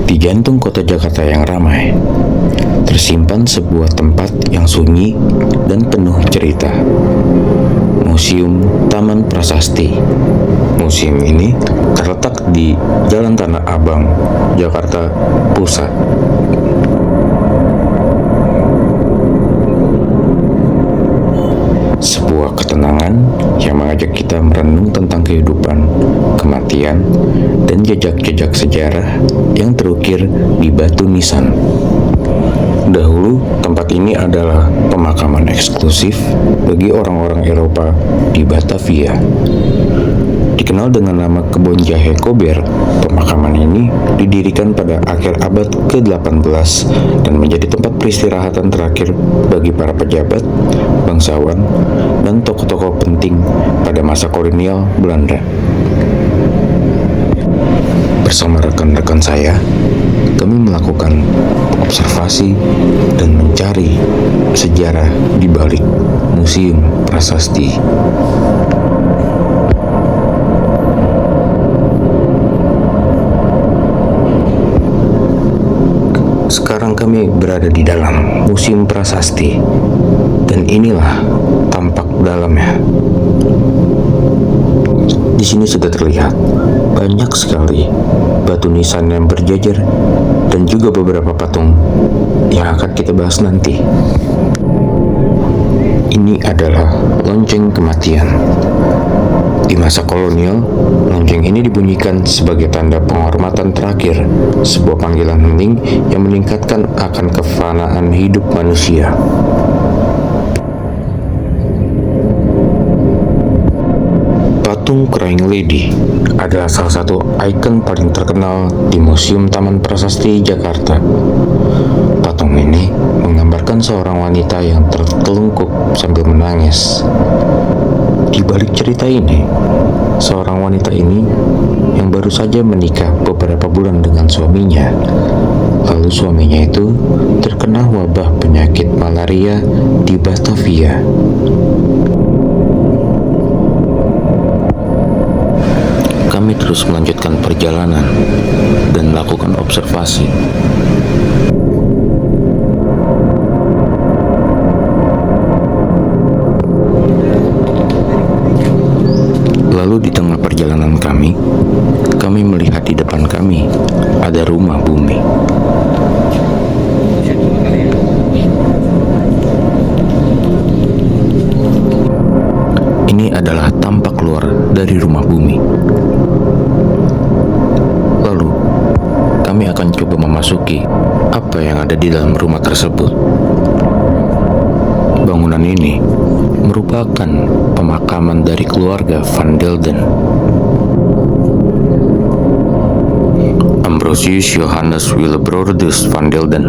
Di jantung kota Jakarta yang ramai, tersimpan sebuah tempat yang sunyi dan penuh cerita. Museum Taman Prasasti. Museum ini terletak di Jalan Tanah Abang, Jakarta Pusat. Sebuah ketenangan yang mengajak kita merenung tentang kehidupan, kematian, dan jejak-jejak sejarah yang terukir di batu nisan. Dahulu, tempat ini adalah pemakaman eksklusif bagi orang-orang Eropa di Batavia. Dikenal dengan nama Kebun Jahe Kober, pemakaman ini didirikan pada akhir abad ke-18 dan menjadi tempat peristirahatan terakhir bagi para pejabat, bangsawan, dan tokoh-tokoh penting pada masa kolonial Belanda. Bersama rekan-rekan saya, kami melakukan observasi dan mencari sejarah di balik Museum Prasasti. Sekarang kami berada di dalam Museum Prasasti, dan inilah tampak dalamnya. Di sini sudah terlihat banyak sekali batu nisan yang berjajar dan juga beberapa patung yang akan kita bahas nanti. Ini adalah lonceng kematian. Di masa kolonial, lonceng ini dibunyikan sebagai tanda penghormatan terakhir, sebuah panggilan hening yang meningkatkan akan kefanaan hidup manusia. Patung Crying Lady adalah salah satu ikon paling terkenal di Museum Taman Prasasti Jakarta. Patung ini menggambarkan seorang wanita yang tertelungkup sambil menangis. Di balik cerita ini, seorang wanita ini yang baru saja menikah beberapa bulan dengan suaminya. Lalu suaminya itu terkena wabah penyakit malaria di Batavia. Kami terus melanjutkan perjalanan dan melakukan observasi. Lalu di tengah perjalanan kami melihat di depan kami ada rumah bumi. Ini adalah tampak luar dari rumah bumi. Lalu, kami akan coba memasuki apa yang ada di dalam rumah tersebut. Bangunan ini merupakan pemakaman dari keluarga Van Delden. Ambrosius Johannes Willebroordus Van Delden.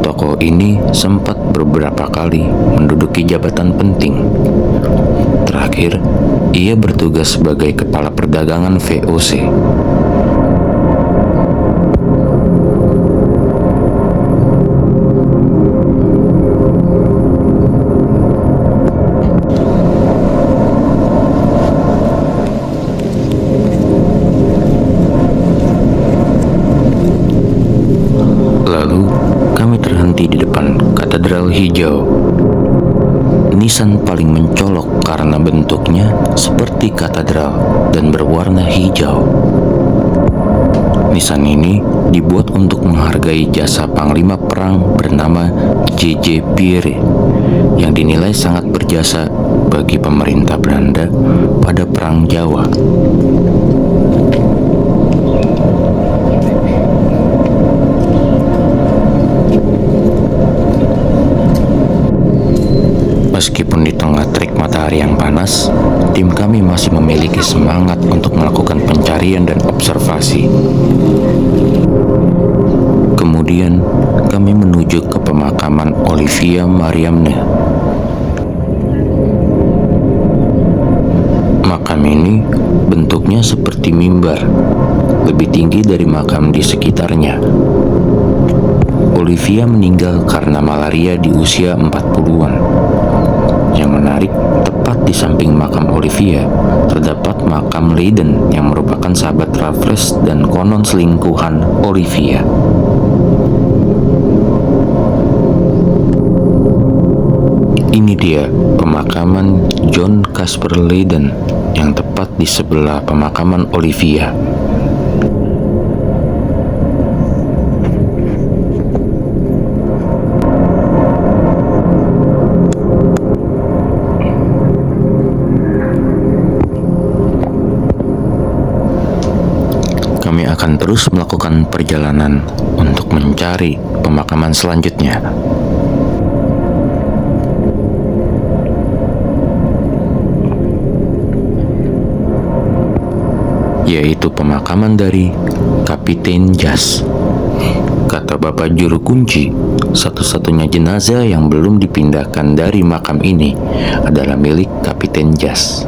Tokoh ini sempat beberapa kali menduduki jabatan penting. Terakhir, ia bertugas sebagai kepala perdagangan VOC. Lalu, kami terhenti di depan Katedral Hijau. Nisan paling mencolok karena bentuknya seperti katedral dan berwarna hijau. Nisan ini dibuat untuk menghargai jasa panglima perang bernama J.J. Pierre yang dinilai sangat berjasa bagi pemerintah Belanda pada Perang Jawa. Meskipun di tengah terik matahari yang panas, tim kami masih memiliki semangat untuk melakukan pencarian dan observasi. Kemudian, kami menuju ke pemakaman Olivia Mariamne. Makam ini bentuknya seperti mimbar, lebih tinggi dari makam di sekitarnya. Olivia meninggal karena malaria di usia 40-an. Yang menarik, tepat di samping makam Olivia, terdapat makam Leiden yang merupakan sahabat Raffles dan konon selingkuhan Olivia. Ini dia pemakaman John Casper Leiden yang tepat di sebelah pemakaman Olivia. Kami akan terus melakukan perjalanan untuk mencari pemakaman selanjutnya. Yaitu pemakaman dari Kapiten Jas. Kata Bapak Juru Kunci, satu-satunya jenazah yang belum dipindahkan dari makam ini adalah milik Kapiten Jas.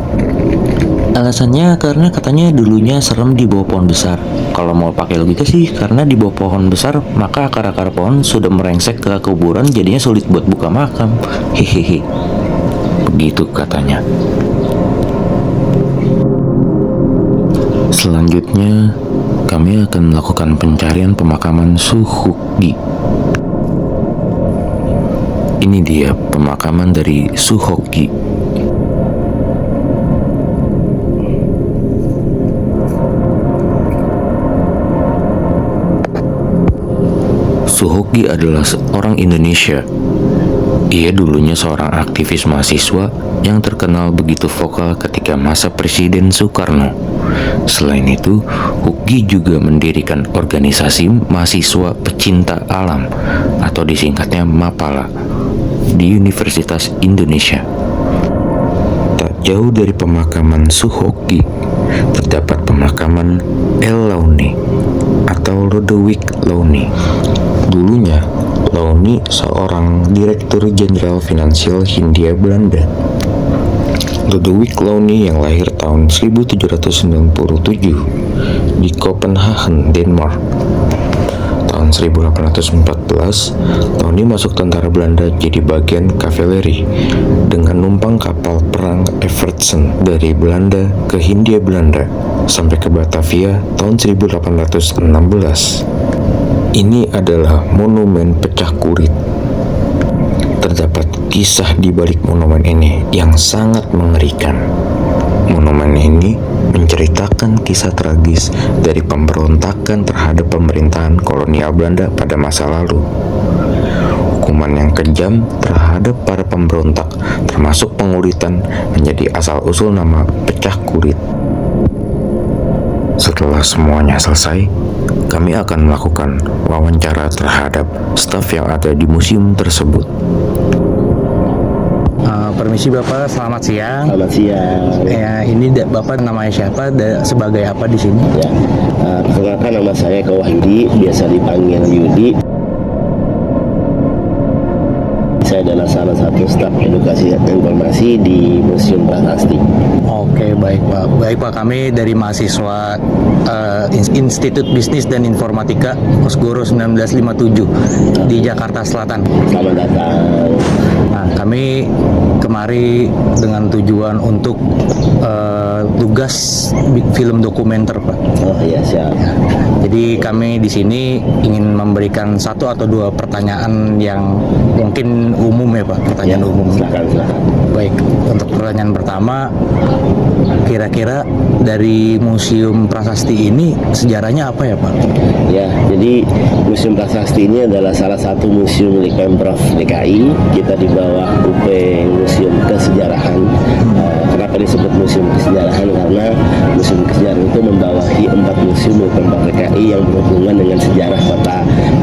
Alasannya karena katanya dulunya serem di bawah pohon besar. Kalau mau pakai logika sih, karena di bawah pohon besar maka akar-akar pohon sudah merengsek ke kuburan, jadinya sulit buat buka makam. Hehehe. Begitu katanya. Selanjutnya, kami akan melakukan pencarian pemakaman Suhokgi. Ini dia pemakaman dari Suhokgi. Suhokgi adalah seorang Indonesia. Ia dulunya seorang aktivis mahasiswa yang terkenal begitu vokal ketika masa Presiden Soekarno. Selain itu, Hokgi juga mendirikan organisasi mahasiswa pecinta alam atau disingkatnya MAPALA di Universitas Indonesia. Tak jauh dari pemakaman Suhokgi terdapat pemakaman L. Launi atau Lodewijk Launi. Dulunya, Launi seorang direktur jenderal finansial Hindia Belanda. Lodewijk Launi yang lahir tahun 1797 di Copenhagen, Denmark. Tahun 1814, Launi masuk tentara Belanda jadi bagian kavaleri dengan numpang kapal perang Evertsen dari Belanda ke Hindia Belanda sampai ke Batavia tahun 1816. Ini adalah monumen pecah kulit. Terdapat kisah di balik monumen ini yang sangat mengerikan. Monumen ini menceritakan kisah tragis dari pemberontakan terhadap pemerintahan kolonial Belanda pada masa lalu. Hukuman yang kejam terhadap para pemberontak, termasuk pengulitan, menjadi asal-usul nama pecah kulit. Setelah semuanya selesai, kami akan melakukan wawancara terhadap staf yang ada di museum tersebut. Permisi Bapak, selamat siang. Selamat siang. Ya, ini Bapak namanya siapa? Sebagai apa di sini? Ya, perkenalkan nama saya Eko Wahyudi, biasa dipanggil Yudi. Saya adalah salah satu staf edukasi dan informasi di Museum Prasasti. Oke, baik Pak. Baik Pak, kami dari mahasiswa Institut Bisnis dan Informatika Kosgoro 1957 di Jakarta Selatan. Selamat datang. Nah, kami kemari dengan tujuan untuk tugas film dokumenter, Pak. Oh iya, siap. Jadi kami di sini ingin memberikan satu atau dua pertanyaan yang mungkin umum ya Pak, pertanyaan Ya, umum. silakan. Baik, untuk pertanyaan pertama, kira-kira dari Museum Prasasti ini sejarahnya apa ya Pak? Ya, jadi Museum Prasasti ini adalah salah satu museum milik Pemprov DKI. Kita di bawah UP Museum Kesejarahan. Kenapa disebut Museum Kesejarahan? Karena Museum Kesejarahan itu membawahi 4 museum milik Pemprov DKI yang berhubungan dengan sejarah kota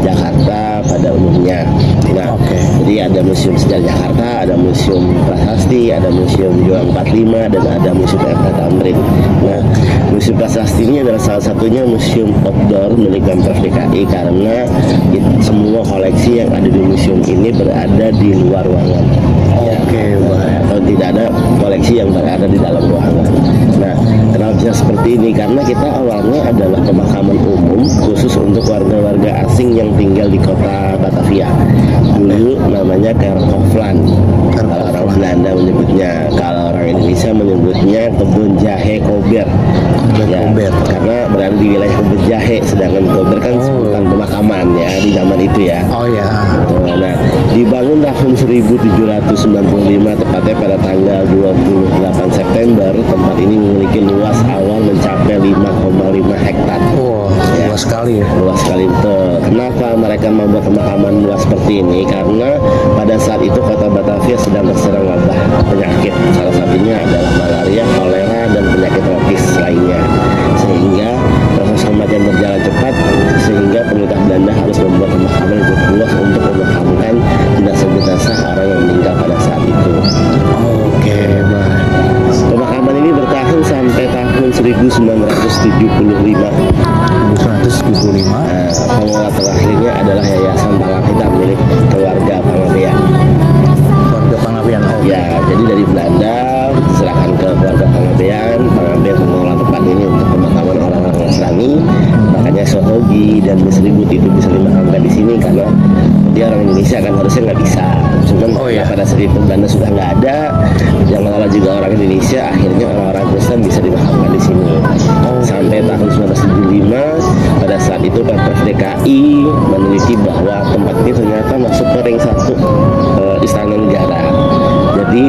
Jakarta pada umumnya. Nah, jadi ada Museum Sejarah Jakarta, ada Museum Prasasti, ada Museum Juang 45, dan ada Museum FK Tamrin. Nah, Museum Prasasti ini adalah salah satunya museum outdoor milik Pemprov DKI karena semua koleksi yang ada di museum ini berada di luar ruangan. Oke, baik. Atau dan tidak ada koleksi yang berada di dalam ruangan. Nah, kenapa bisa seperti ini? Karena kita awalnya adalah pemakaman umum khusus untuk warga-warga asing yang tinggal di kota Batavia. Dulu namanya Kerkhoffland. Kalau orang Belanda menyebutnya, kalau orang Indonesia menyebutnya kebun jahe Kober. Karena berada di wilayah kebun jahe, sedangkan Kober kan sebutan pemakaman ya di zaman itu ya. Oh ya. Nah, dibangun tahun 1795 tepatnya pada tanggal 28 September. Tempat ini memiliki luas awal mencapai 5,5 hektar. Luas sekali ya. Luas sekali betul. Kenapa mereka membuat pemakaman luas seperti ini? Karena pada saat itu kota Batavia sedang terserang wabah penyakit. Salah satunya adalah malaria, kolera, dan penyakit tropis lainnya. Sehingga proses kematian berjalan cepat, sehingga pemerintah Belanda harus membuat pemakaman yang cukup luas untuk memakamkan jenazah-jenazah orang yang meninggal pada saat itu. Oke, baik. Pemakaman ini bertahan sampai tahun 1975. 1975. Pengelola terakhirnya adalah Yayasan Palang Hitam milik keluarga Pangabean. Keluarga Pangabean. Ya, jadi dari Belanda diserahkan ke keluarga Pangabean. Pangabean mengelola tempat ini untuk pemakaman orang-orang Nasrani. Makanya Sohogi dan Misribut itu bisa dimakamkan di sini karena dia orang Indonesia kan harusnya nggak bisa. Cuman pada saat itu Belanda sudah nggak ada, yang mengelola juga orang Indonesia. Akhirnya orang-orang Kristen bisa dimakamkan di sini. Sampai tahun 1975, pada saat itu Pemprov DKI meneliti bahwa tempat ini ternyata masuk ke ring 1 Istana Negara. Jadi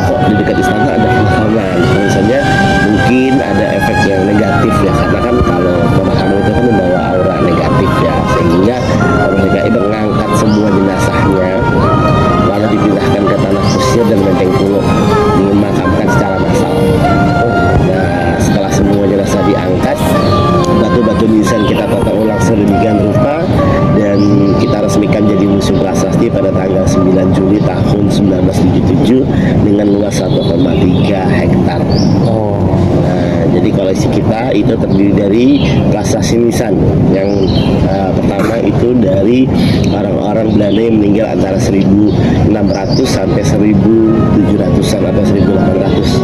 kok di dekat istana ada pemakaman? Tentu saja mungkin ada efek yang negatif ya, karena kan kalau pemakaman itu kan membawa aura negatif ya, sehingga Pemprov DKI mengangkat semua jenazahnya lalu dipindahkan ke tanah kusir dan Menteng Pulo, dimakamkan secara massal. Nah, setelah semua jenazah diangkat, batu-batu nisan kita tata ulang sedemikian rupa dan kita resmikan jadi museum prasasti pada tanggal 9 Juli tahun 1977 dengan luas 1,3 hektar. Nah, jadi koleksi kita itu terdiri dari prasasti nisan. Yang pertama itu dari orang-orang Belanda yang meninggal antara 1600 sampai 1700-an atau 1800.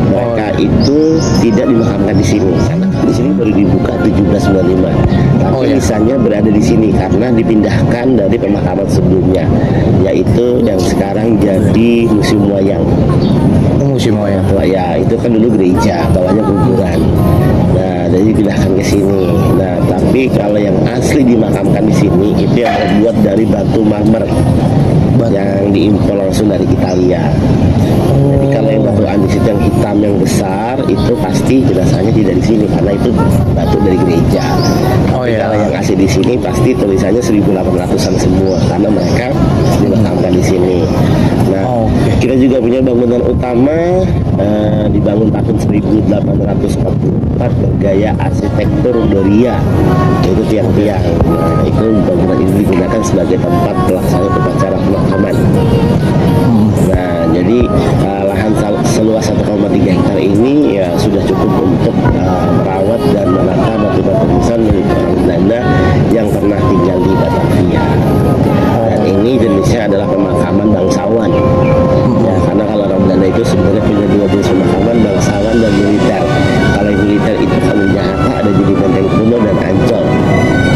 Mereka itu tidak dimakamkan di sini. Di sini baru dibuka 1795. Tapi nisannya berada di sini karena dipindahkan dari pemakaman sebelumnya, yaitu yang sekarang jadi Museum Wayang. Museum Wayang. Ya, itu kan dulu gereja, bawahnya kuburan. Nah, jadi dipindahkan ke sini. Nah, tapi kalau yang asli dimakamkan di sini itu yang terbuat dari batu marmer yang diimpor langsung dari Italia. Jadi kalau yang batu andesit yang hitam yang besar itu pasti jenazahnya tidak di sini karena itu batu dari gereja. Kalau yang asli di sini pasti tulisannya 1800-an semua karena mereka dimakamkan di sini. Nah, kita juga punya bangunan utama dibangun tahun 1844 bergaya arsitektur Doria, yaitu tiang-tiang. Nah, itu bangunan ini digunakan sebagai tempat pelaksanaan upacara pemakaman. Nah, jadi lahan seluas 1,3 hektar ini ya sudah cukup untuk merawat dan menata batu-batu nisan milik orang Belanda yang pernah tinggal di Batavia. Dan ini jenisnya adalah pemakaman bangsawan. Ya, karena kalau orang Belanda itu sebenarnya punya dua jenis pemakaman, bangsawan dan militer. Kalau yang militer itu kalau di Jakarta ada jadi Menteng Pulo dan Ancol.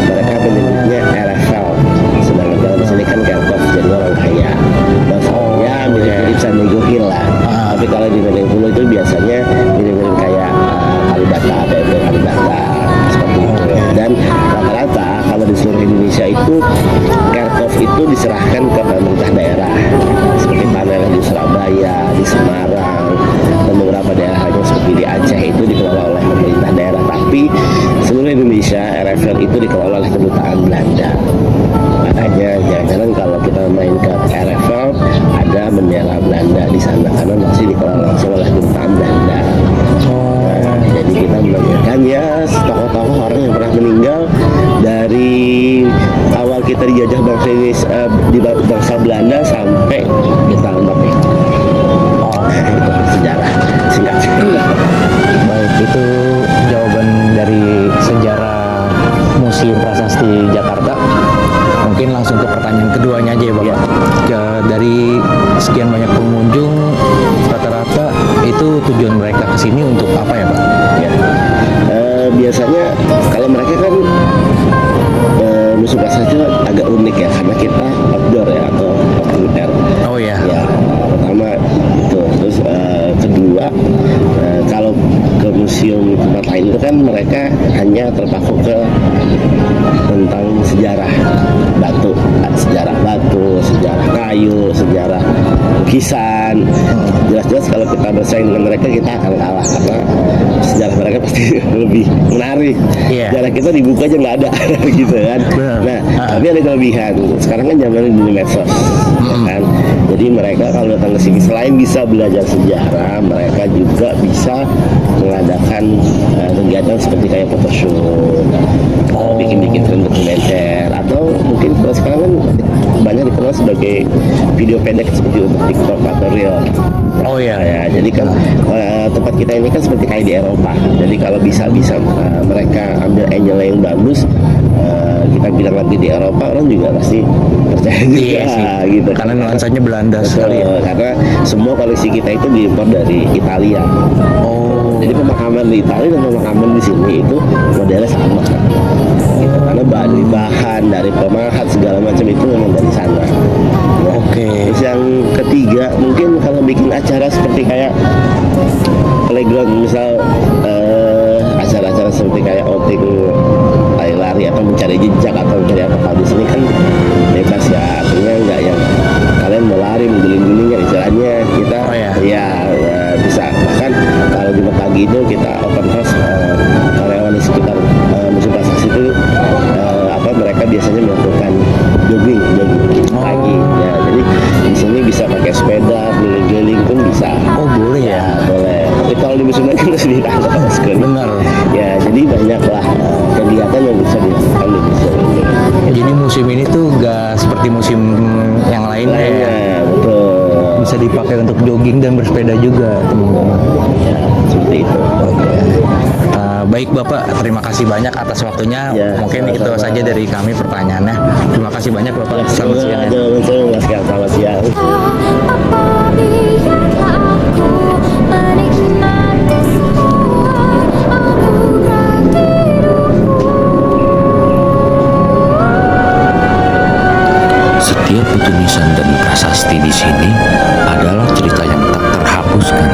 Mereka menyebutnya RFL. Sedangkan kalau di sini kan Kerkhoff, jadi orang kaya. Ya mirip-mirip San Diego Hill lah. Tapi kalau di Menteng Pulo itu biasanya mirip-mirip kayak Kalibata, PMP Kalibata seperti itu. Dan rata-rata kalau di seluruh Indonesia itu Kerkhoff itu diserahkan ke pemerintah daerah seperti Panel di Surabaya, di Semarang, dan beberapa daerah lainnya seperti di Aceh itu dikelola oleh pemerintah Museum Prasasti itu agak unik ya, karena kita outdoor ya, atau open air. Oh ya. Ya, pertama itu. Terus kedua, kalau ke museum tempat lain itu kan mereka hanya terpaku ke tentang sejarah batu, sejarah kayu, sejarah lukisan. Jelas-jelas kalau kita bersaing dengan mereka, kita akan kalah karena sejarah mereka pasti lebih menarik. Iya. Sejarah kita dibuka aja nggak ada gitu kan. Benar. Nah, tapi ada kelebihan. Sekarang kan zamannya di medsos, ya kan. Jadi mereka kalau datang ke sini selain bisa belajar sejarah, mereka juga bisa mengadakan kegiatan seperti kayak photoshoot, bikin-bikin film dokumenter, atau mungkin kalau sekarang kan banyak dikenal sebagai video pendek seperti untuk TikTok atau Reel. Oh ya. Ya, jadi kan tempat kita ini kan seperti kayak di Eropa. Jadi kalau bisa mereka ambil angle yang bagus, kita bilang lagi di Eropa, orang juga pasti percaya juga. Iya sih. Gitu. Karena nuansanya Belanda Betul, sekali ya. karena semua koleksi kita itu diimpor dari Italia. Oh. Jadi pemakaman di Italia dan pemakaman di sini itu modelnya sama. Gitu. Karena bahan dari pemahat segala macam itu memang dari sana. Ya. Oke. Terus yang ketiga, mungkin kalau bikin acara seperti kayak playground, misal acara-acara seperti kayak outing lari-lari atau mencari jejak atau mencari apa di sini kan bebas ya, artinya nggak yang kalian mau lari mengguling-guling ya, istilahnya kita Oh, ya. ya bisa. Bahkan kalau Jumat pagi itu kita open house, karyawan di sekitar Museum Prasasti itu mereka biasanya melakukan jogging pagi ya, jadi di sini bisa pakai sepeda keliling-keliling pun bisa. Oh boleh ya. Boleh, tapi kalau di museum lain kan harus ditangkap sekali. Benar. Ya, jadi banyaklah kegiatan yang bisa dilakukan di museum ini. Jadi musim ini tuh gak seperti musim yang lainnya ya. Lainnya, betul. Bisa dipakai untuk jogging dan bersepeda juga, teman-teman. Ya, seperti itu. Oke. Baik Bapak, terima kasih banyak atas waktunya. Ya, Mungkin itu sama-sama. saja dari kami pertanyaannya. Terima kasih banyak Bapak. Selamat Semoga siang. ada saya menjelaskan. Selamat siang. Apa biarlah aku menikmati semua anugerah hidupku. Setiap tulisan dan prasasti di sini adalah cerita yang tak terhapuskan.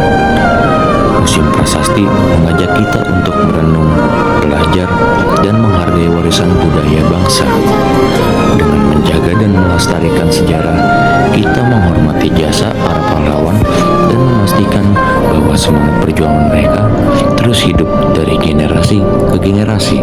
Museum Prasasti mengajak kita untuk merenung, belajar, dan menghargai warisan budaya bangsa. Dengan menjaga dan melestarikan sejarah, kita menghormati jasa para pahlawan dan memastikan bahwa semangat perjuangan mereka terus hidup dari generasi ke generasi.